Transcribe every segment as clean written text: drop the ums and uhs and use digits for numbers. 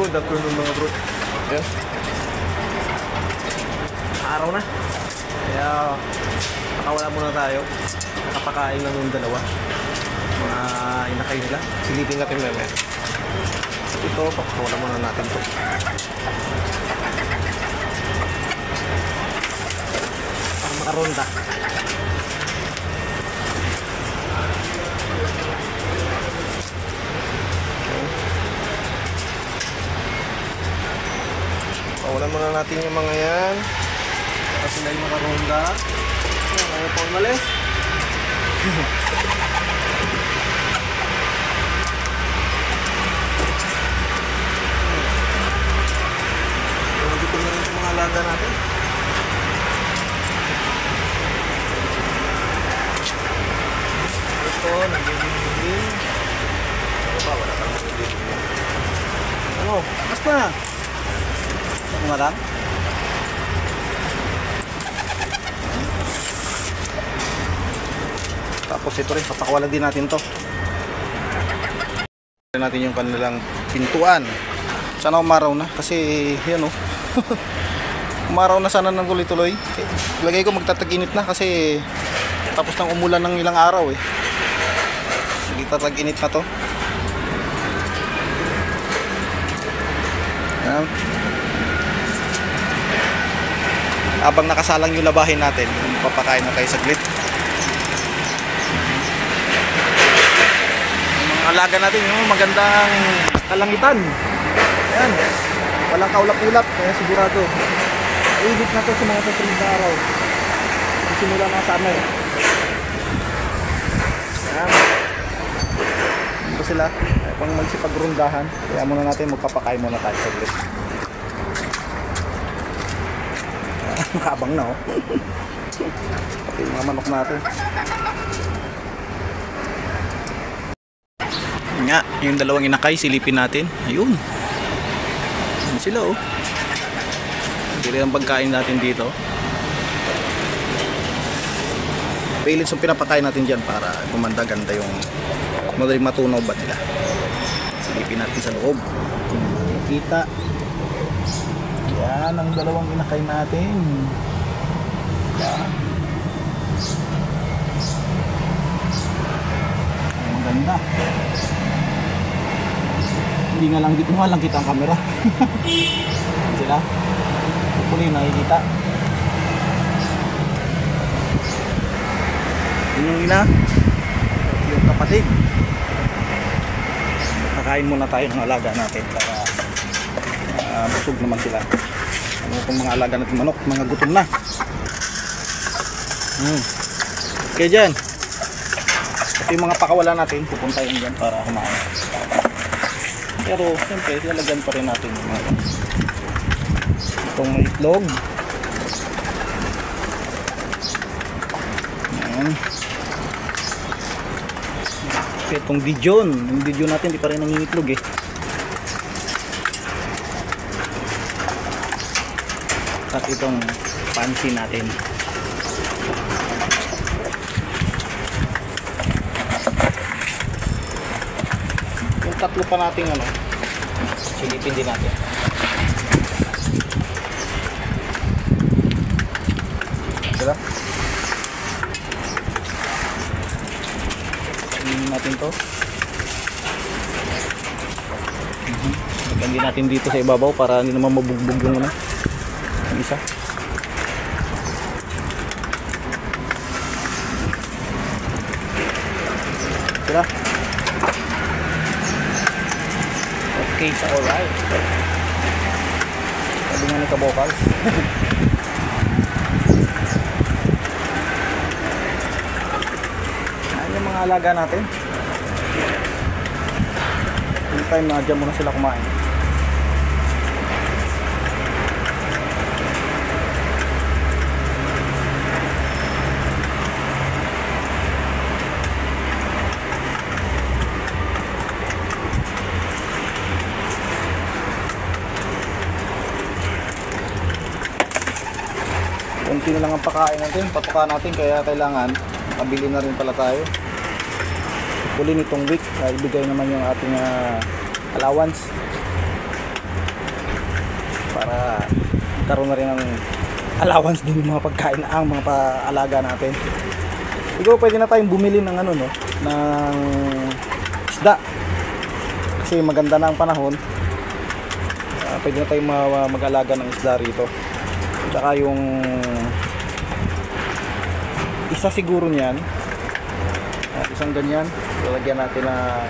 Good afternoon mga bro. Ayan. Araw na. Kaya nakawala muna tayo. Nakapakain lang yung dalawa. Mga inakay nila. Silipin natin namin. Ito, pakawala muna natin ito. Para makaronda. Pawalan muna natin yung mga yan. Para sila yung makaronda. Kaya pa umalis. Dito na yung mga alaga natin. Ito, nagiging. Ano ba? Wala kang nagiging. Ano? Takas na! Ano nga lang? Tapos ito rin, papakawalan din natin to. Natin yung kanilang pintuan. Sana umaraw na kasi yan o. Umaraw na sana ng tuloy-tuloy. Lagay ko magtatag-init na kasi tapos nang umulan ng ilang araw eh. Magtatag-init na to. Yan. Habang nakasalang yung labahin natin, papakain na tayo saglit. Yung mga alaga natin, yung magandang kalangitan. Ayan, walang kaulap-ulap, kaya sigurado init na to sa mga susunod na araw. Simula mga summer. Ayan, dito sila pang magsipagrondahan. Kaya muna natin, magpapakain muna tayo saglit. Makabang na oh. Pati yung mga manok natin. Nga, yung dalawang inakay, silipin natin. Ayun. Ayun sila oh. Hindi ang pagkain natin dito. Pellets yung pinapakain natin dyan para gumanda-ganda yung madaling matunaw ba nila. Silipin natin sa loob. Kita. Yan ang dalawang inakay natin. Yan. Ang ganda. Hindi nga lang, dito nga lang kita ang camera. Sila. Hopefully nakikita. Yun yung ina. Yung kapatid. Kakain muna tayo ng alaga natin para busog naman sila. Ano kung mga alaga natin manok, mga gutom na. Okay dyan. At yung mga pakawala natin, pupunta yun dyan para kumain. Pero siyempre, lalagyan pa rin natin yung mga itong may itlog. Ayan. Itong Dijon. Yung Dijon natin, di pa rin nangingitlog eh. At itong pansi natin. Yung tatlo pa natin ano, silipin din natin. Diba? Tingnan natin to. Lagyan din natin dito sa ibabaw para hindi naman mabugbog yung ano, yung isa. Sila. Okay, sa alright. Sabi nga ni Kabokals. Ayan yung mga alaga natin. Yung time na dyan muna sila kumain. Kunti na lang ang pakain natin, patuka natin, kaya kailangan makabili na rin pala tayo. Huli nitong week, ibigay naman yung ating allowance. para karoon na rin ng allowance din yung mga pagkain ang mga paalaga natin. Siguro pwede na tayong bumili ng ano, no, ng isda kasi maganda na ang panahon. Pwede na tayong mag-alaga ng isda rito. Tsaka yung isa siguro niyan, isang ganyan, lalagyan natin ng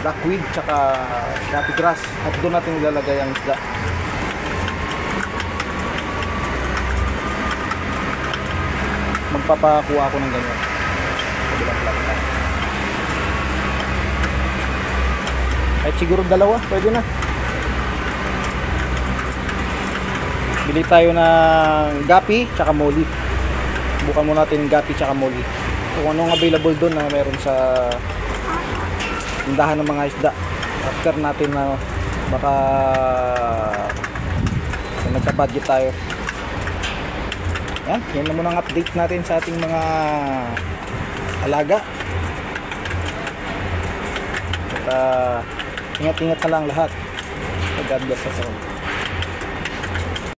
duckweed tsaka snappy grass at doon natin ilalagay ang isda. Magpapakuha ako ng ganyan. Kahit siguro dalawa, pwede na. Bili tayo ng gapi tsaka moli. Bukan muna natin gapi tsaka moli. Kung anong available doon na meron sa tindahan ng mga isda. After natin na baka nagka-budget tayo. Yan na muna ang update natin sa ating mga alaga. At ingat-ingat na lang lahat. God bless us all.